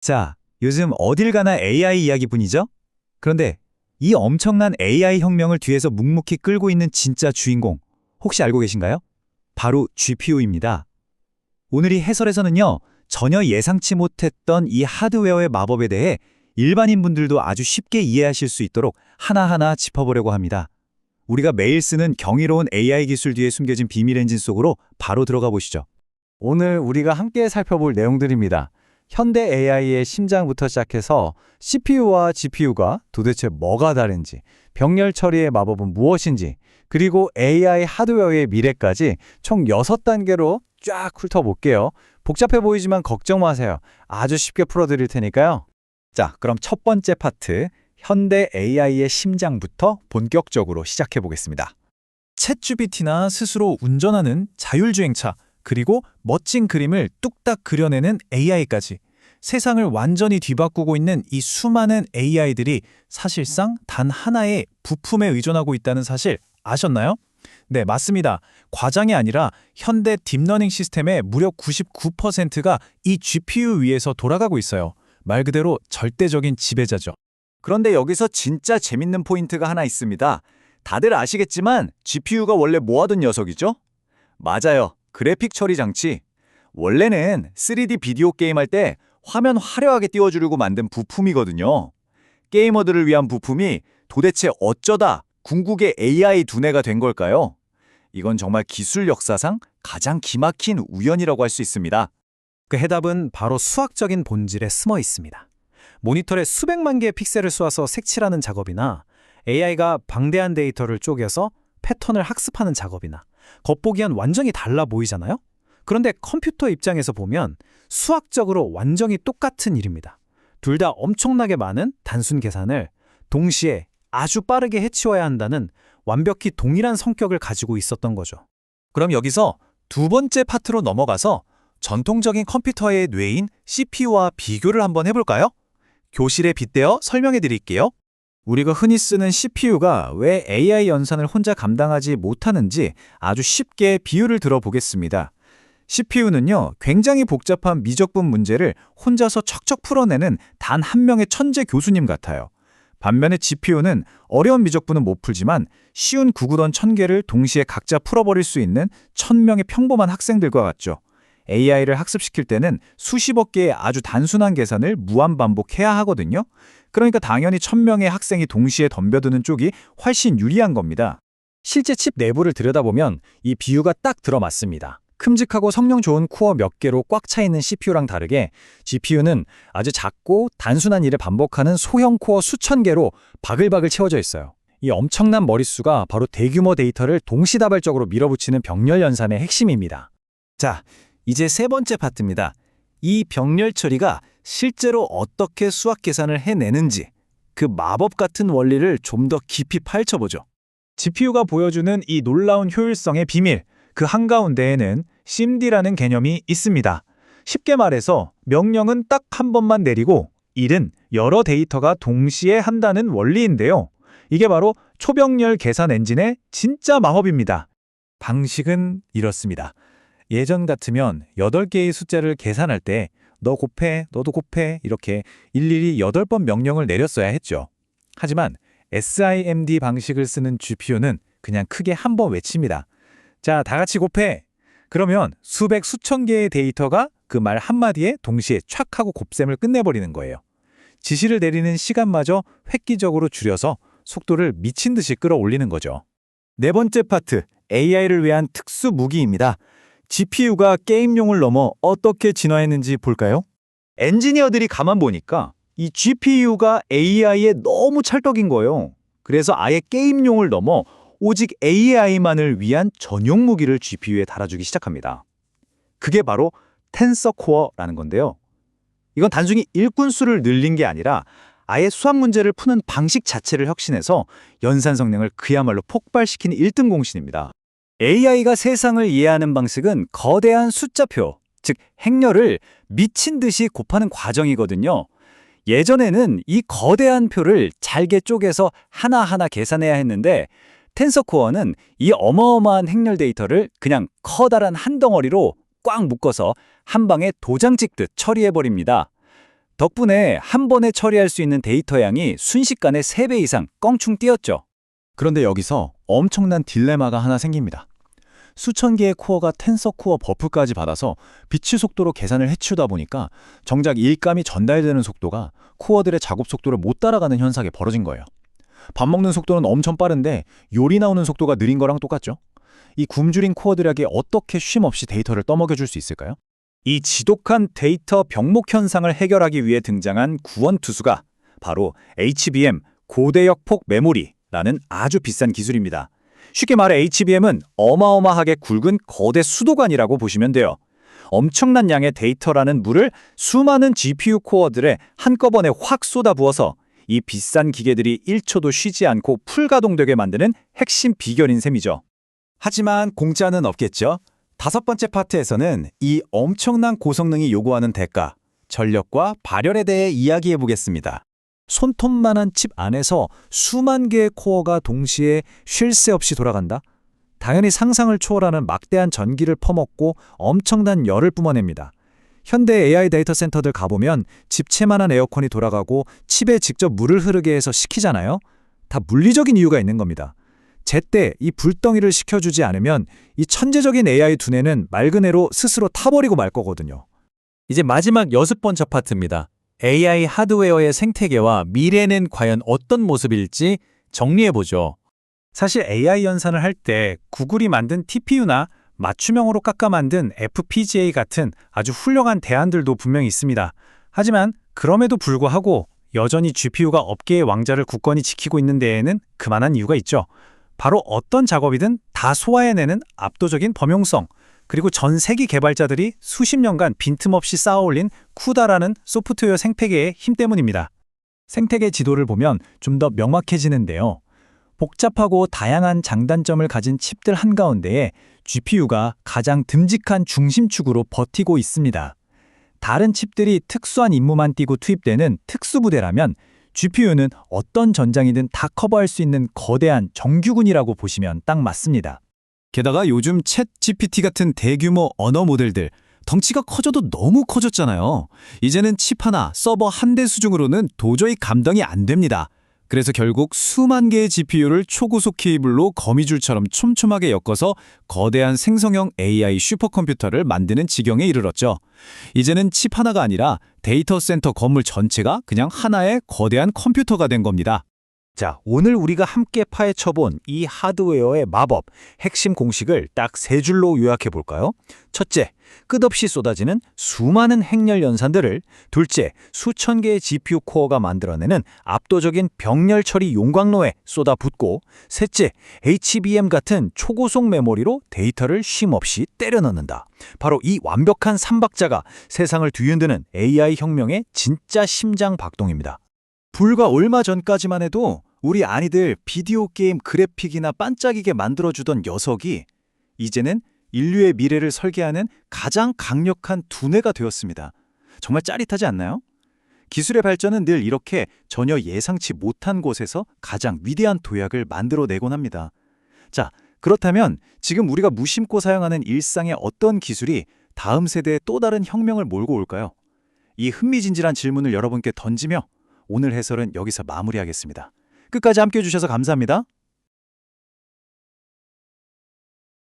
자, 요즘 어딜 가나 AI 이야기뿐이죠? 그런데 이 엄청난 AI 혁명을 뒤에서 묵묵히 끌고 있는 진짜 주인공, 혹시 알고 계신가요? 바로 GPU입니다. 오늘 이 해설에서는요, 전혀 예상치 못했던 이 하드웨어의 마법에 대해 일반인분들도 아주 쉽게 이해하실 수 있도록 하나하나 짚어보려고 합니다. 우리가 매일 쓰는 경이로운 AI 기술 뒤에 숨겨진 비밀 엔진 속으로 바로 들어가 보시죠. 오늘 우리가 함께 살펴볼 내용들입니다. 현대 AI의 심장부터 시작해서 CPU와 GPU가 도대체 뭐가 다른지, 병렬 처리의 마법은 무엇인지, 그리고 AI 하드웨어의 미래까지 총 6단계로 쫙 훑어볼게요. 복잡해 보이지만 걱정 마세요. 아주 쉽게 풀어드릴 테니까요. 자, 그럼 첫 번째 파트, 현대 AI의 심장부터 본격적으로 시작해 보겠습니다. 챗GPT나 스스로 운전하는 자율주행차, 그리고 멋진 그림을 뚝딱 그려내는 AI까지 세상을 완전히 뒤바꾸고 있는 이 수많은 AI들이 사실상 단 하나의 부품에 의존하고 있다는 사실 아셨나요? 네, 맞습니다. 과장이 아니라 현대 딥러닝 시스템의 무려 99%가 이 GPU 위에서 돌아가고 있어요. 말 그대로 절대적인 지배자죠. 그런데 여기서 진짜 재밌는 포인트가 하나 있습니다. 다들 아시겠지만 GPU가 원래 모아둔 녀석이죠? 맞아요. 그래픽 처리 장치. 원래는 3D 비디오 게임 할 때 화면 화려하게 띄워주려고 만든 부품이거든요. 게이머들을 위한 부품이 도대체 어쩌다 궁극의 AI 두뇌가 된 걸까요? 이건 정말 기술 역사상 가장 기막힌 우연이라고 할 수 있습니다. 그 해답은 바로 수학적인 본질에 숨어 있습니다. 모니터에 수백만 개의 픽셀을 쏘아서 색칠하는 작업이나 AI가 방대한 데이터를 쪼개서 패턴을 학습하는 작업이나 겉보기엔 완전히 달라 보이잖아요? 그런데 컴퓨터 입장에서 보면 수학적으로 완전히 똑같은 일입니다. 둘 다 엄청나게 많은 단순 계산을 동시에 아주 빠르게 해치워야 한다는 완벽히 동일한 성격을 가지고 있었던 거죠. 그럼 여기서 두 번째 파트로 넘어가서 전통적인 컴퓨터의 뇌인 CPU와 비교를 한번 해볼까요? 교실에 빗대어 설명해 드릴게요. 우리가 흔히 쓰는 CPU가 왜 AI 연산을 혼자 감당하지 못하는지 아주 쉽게 비유를 들어보겠습니다. CPU는요, 굉장히 복잡한 미적분 문제를 혼자서 척척 풀어내는 단 한 명의 천재 교수님 같아요. 반면에 GPU는 어려운 미적분은 못 풀지만 쉬운 구구단 1000개를 동시에 각자 풀어버릴 수 있는 1000명의 평범한 학생들과 같죠. AI를 학습시킬 때는 수십억 개의 아주 단순한 계산을 무한 반복해야 하거든요. 그러니까 당연히 1000명의 학생이 동시에 덤벼드는 쪽이 훨씬 유리한 겁니다. 실제 칩 내부를 들여다보면 이 비유가 딱 들어맞습니다. 큼직하고 성능 좋은 코어 몇 개로 꽉 차 있는 CPU랑 다르게 GPU는 아주 작고 단순한 일을 반복하는 소형 코어 수천 개로 바글바글 채워져 있어요. 이 엄청난 머릿수가 바로 대규모 데이터를 동시다발적으로 밀어붙이는 병렬 연산의 핵심입니다. 자, 이제 세 번째 파트입니다. 이 병렬 처리가 실제로 어떻게 수학 계산을 해내는지 그 마법 같은 원리를 좀 더 깊이 파헤쳐보죠. GPU가 보여주는 이 놀라운 효율성의 비밀, 그 한가운데에는 SIMD라는 개념이 있습니다. 쉽게 말해서 명령은 딱 한 번만 내리고 일은 여러 데이터가 동시에 한다는 원리인데요. 이게 바로 초병렬 계산 엔진의 진짜 마법입니다. 방식은 이렇습니다. 예전 같으면 8개의 숫자를 계산할 때 너 곱해, 너도 곱해 이렇게 일일이 8번 명령을 내렸어야 했죠. 하지만 SIMD 방식을 쓰는 GPU는 그냥 크게 한 번 외칩니다. 자, 다 같이 곱해. 그러면 수백 수천 개의 데이터가 그 말 한마디에 동시에 촥 하고 곱셈을 끝내버리는 거예요. 지시를 내리는 시간마저 획기적으로 줄여서 속도를 미친 듯이 끌어올리는 거죠. 네 번째 파트, AI를 위한 특수 무기입니다. GPU가 게임용을 넘어 어떻게 진화했는지 볼까요? 엔지니어들이 가만 보니까 이 GPU가 AI에 너무 찰떡인 거예요. 그래서 아예 게임용을 넘어 오직 AI만을 위한 전용 무기를 GPU에 달아주기 시작합니다. 그게 바로 텐서 코어라는 건데요. 이건 단순히 일꾼 수를 늘린 게 아니라 아예 수학 문제를 푸는 방식 자체를 혁신해서 연산 성능을 그야말로 폭발시킨 1등 공신입니다. AI가 세상을 이해하는 방식은 거대한 숫자표, 즉 행렬을 미친 듯이 곱하는 과정이거든요. 예전에는 이 거대한 표를 잘게 쪼개서 하나하나 계산해야 했는데 텐서 코어는 이 어마어마한 행렬 데이터를 그냥 커다란 한 덩어리로 꽉 묶어서 한 방에 도장 찍듯 처리해버립니다. 덕분에 한 번에 처리할 수 있는 데이터 양이 순식간에 3배 이상 껑충 뛰었죠. 그런데 여기서 엄청난 딜레마가 하나 생깁니다. 수천 개의 코어가 텐서 코어 버프까지 받아서 빛의 속도로 계산을 해치우다 보니까 정작 일감이 전달되는 속도가 코어들의 작업 속도를 못 따라가는 현상이 벌어진 거예요. 밥 먹는 속도는 엄청 빠른데 요리 나오는 속도가 느린 거랑 똑같죠? 이 굶주린 코어들에게 어떻게 쉼 없이 데이터를 떠먹여줄 수 있을까요? 이 지독한 데이터 병목 현상을 해결하기 위해 등장한 구원투수가 바로 HBM 고대역폭 메모리라는 아주 비싼 기술입니다. 쉽게 말해 HBM은 어마어마하게 굵은 거대 수도관이라고 보시면 돼요. 엄청난 양의 데이터라는 물을 수많은 GPU 코어들에 한꺼번에 확 쏟아부어서 이 비싼 기계들이 1초도 쉬지 않고 풀가동되게 만드는 핵심 비결인 셈이죠. 하지만 공짜는 없겠죠? 5번째 파트에서는 이 엄청난 고성능이 요구하는 대가, 전력과 발열에 대해 이야기해 보겠습니다. 손톱만한 칩 안에서 수만 개의 코어가 동시에 쉴 새 없이 돌아간다? 당연히 상상을 초월하는 막대한 전기를 퍼먹고 엄청난 열을 뿜어냅니다. 현대 AI 데이터 센터들 가보면 집채만한 에어컨이 돌아가고 칩에 직접 물을 흐르게 해서 식히잖아요? 다 물리적인 이유가 있는 겁니다. 제때 이 불덩이를 식혀주지 않으면 이 천재적인 AI 두뇌는 말 그대로 스스로 타버리고 말 거거든요. 이제 마지막 6번째 파트입니다. AI 하드웨어의 생태계와 미래는 과연 어떤 모습일지 정리해보죠. 사실 AI 연산을 할 때 구글이 만든 TPU나 맞춤형으로 깎아 만든 FPGA 같은 아주 훌륭한 대안들도 분명히 있습니다. 하지만 그럼에도 불구하고 여전히 GPU가 업계의 왕자를 굳건히 지키고 있는 데에는 그만한 이유가 있죠. 바로 어떤 작업이든 다 소화해내는 압도적인 범용성, 그리고 전 세계 개발자들이 수십 년간 빈틈없이 쌓아올린 쿠다라는 소프트웨어 생태계의 힘 때문입니다. 생태계 지도를 보면 좀 더 명확해지는데요. 복잡하고 다양한 장단점을 가진 칩들 한가운데에 GPU가 가장 듬직한 중심축으로 버티고 있습니다. 다른 칩들이 특수한 임무만 띠고 투입되는 특수부대라면 GPU는 어떤 전장이든 다 커버할 수 있는 거대한 정규군이라고 보시면 딱 맞습니다. 게다가 요즘 챗 GPT 같은 대규모 언어 모델들, 덩치가 커져도 너무 커졌잖아요. 이제는 칩 하나, 서버 한 대 수준으로는 도저히 감당이 안 됩니다. 그래서 결국 수만 개의 GPU를 초고속 케이블로 거미줄처럼 촘촘하게 엮어서 거대한 생성형 AI 슈퍼컴퓨터를 만드는 지경에 이르렀죠. 이제는 칩 하나가 아니라 데이터 센터 건물 전체가 그냥 하나의 거대한 컴퓨터가 된 겁니다. 자, 오늘 우리가 함께 파헤쳐본 이 하드웨어의 마법, 핵심 공식을 딱 3줄로 요약해 볼까요? 첫째, 끝없이 쏟아지는 수많은 행렬 연산들을, 둘째, 수천 개의 GPU 코어가 만들어내는 압도적인 병렬 처리 용광로에 쏟아붓고, 셋째, HBM 같은 초고속 메모리로 데이터를 쉼없이 때려 넣는다. 바로 이 완벽한 삼박자가 세상을 뒤흔드는 AI 혁명의 진짜 심장 박동입니다. 불과 얼마 전까지만 해도 우리 아이들 비디오 게임 그래픽이나 반짝이게 만들어주던 녀석이 이제는 인류의 미래를 설계하는 가장 강력한 두뇌가 되었습니다. 정말 짜릿하지 않나요? 기술의 발전은 늘 이렇게 전혀 예상치 못한 곳에서 가장 위대한 도약을 만들어내곤 합니다. 자, 그렇다면 지금 우리가 무심코 사용하는 일상의 어떤 기술이 다음 세대에 또 다른 혁명을 몰고 올까요? 이 흥미진진한 질문을 여러분께 던지며 오늘 해설은 여기서 마무리하겠습니다. 끝까지 함께해 주셔서 감사합니다.